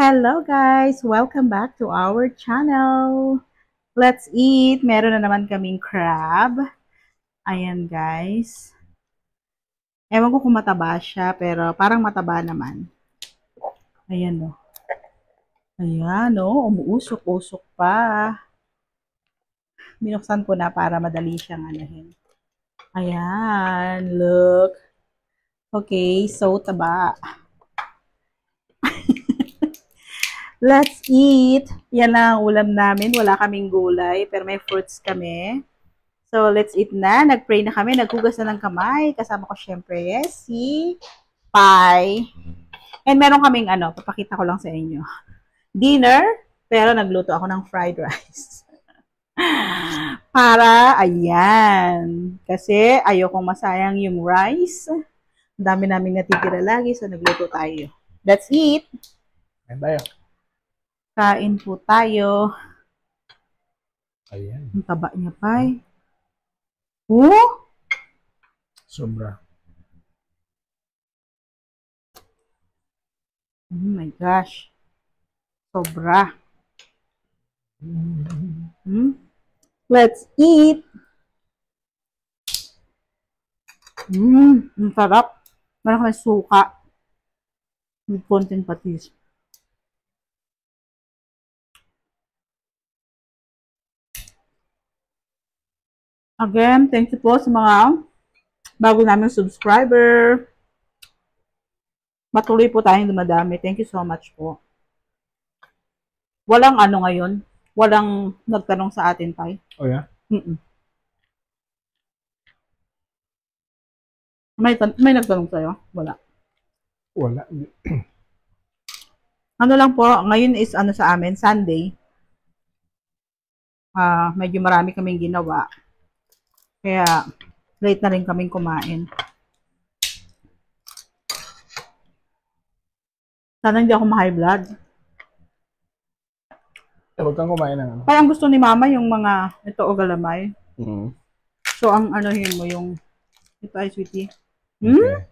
Hello guys! Welcome back to our channel. Let's eat! Meron na naman kaming crab. Ayan guys. Ewan ko kung mataba siya, pero parang mataba naman. Ayan o. Ayan o, umuusok-usok pa. Binuksan ko na para madali siyang anahin. Ayan, look. Okay, so taba. Let's eat! Yan lang ang ulam namin. Wala kaming gulay, pero may fruits kami. So, let's eat na. Nag-pray na kami. Naghugas na ng kamay. Kasama ko syempre, yes, si Pai. And meron kaming papakita ko lang sa inyo. Dinner, pero nagluto ako ng fried rice. Para, ayan. Kasi ayokong masayang yung rice. Ang dami namin natitira lagi, so nagluto tayo. Let's eat! Kain tayo. Kain po tayo. Ayan. Ang taba niya, Pai. Oh! Sobra. Oh my gosh. Sobra. Let's eat. Ang sarap. Meron kami suka. With konting patis. Again, thank you po sa mga bago naming subscriber. Matuloy po tayong dumadami. Thank you so much po. Walang ngayon. Walang nagtanong sa atin, Pai. Oh, yeah? May nagtanong sa'yo? Wala. Wala. Ano lang po, ngayon is sa amin, Sunday. Medyo marami kaming ginawa. Kaya, late na rin kaming kumain. Sana hindi ako ma-high blood. Huwag kang kumain ng Kaya ang gusto ni Mama yung mga, ito o galamay. So, ang anuhin mo yung, ito ay sweetie. Okay.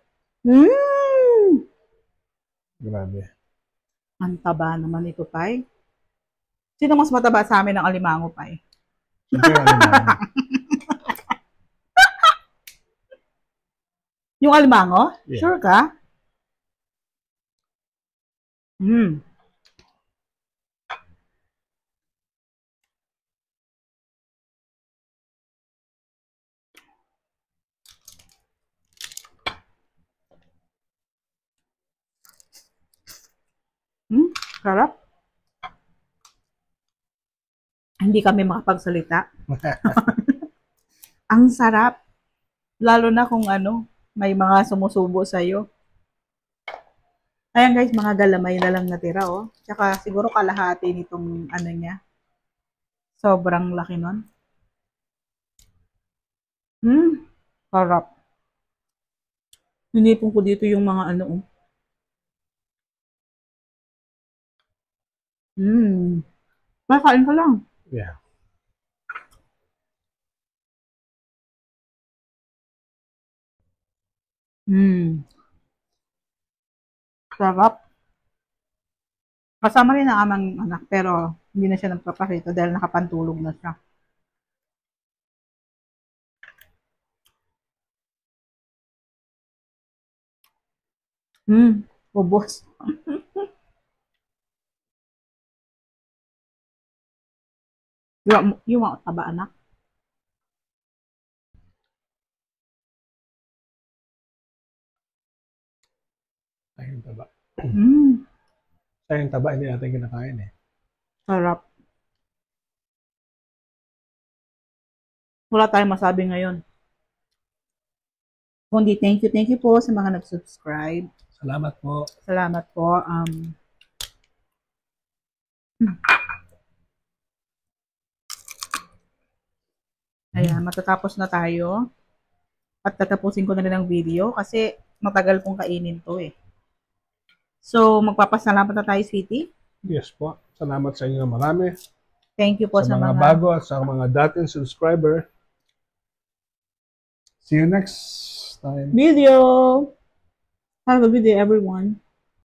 Grabe. Ang taba naman ito, Pai. Sino mas mataba sa amin ng alimango, Pai? Siyempre yung alimango. Yung alimango? Yeah. Sure ka? Sarap. Hindi kami makapagsalita. Ang sarap. Lalo na kung may mga sumusubo sa'yo. Ayan guys, mga galamay na lang natira, oh. Tsaka siguro kalahati nitong niya. Sobrang laki nun. Sarap. Hinipon ko dito yung mga oh. Makain ka lang. Yeah. Sarap. Kasama rin ang amang anak, pero hindi na siya nagpapakita dahil nakapantulog na siya. Ubos. Yung mga taba, anak. Sayang taba. Sayang taba, hindi natin kinakain eh. Sarap. Wala tayong masabi ngayon. Kundi thank you po sa mga nag-subscribe. Salamat po. Salamat po. Ayan, matatapos na tayo. At tatapusin ko na rin ang video kasi matagal kong kainin to eh. So, magpapasalamat na tayo, sweetie. Yes po. Salamat sa inyo na marami. Thank you po sa mga bago at sa mga dating subscriber. See you next time. Video. Have a good day, everyone.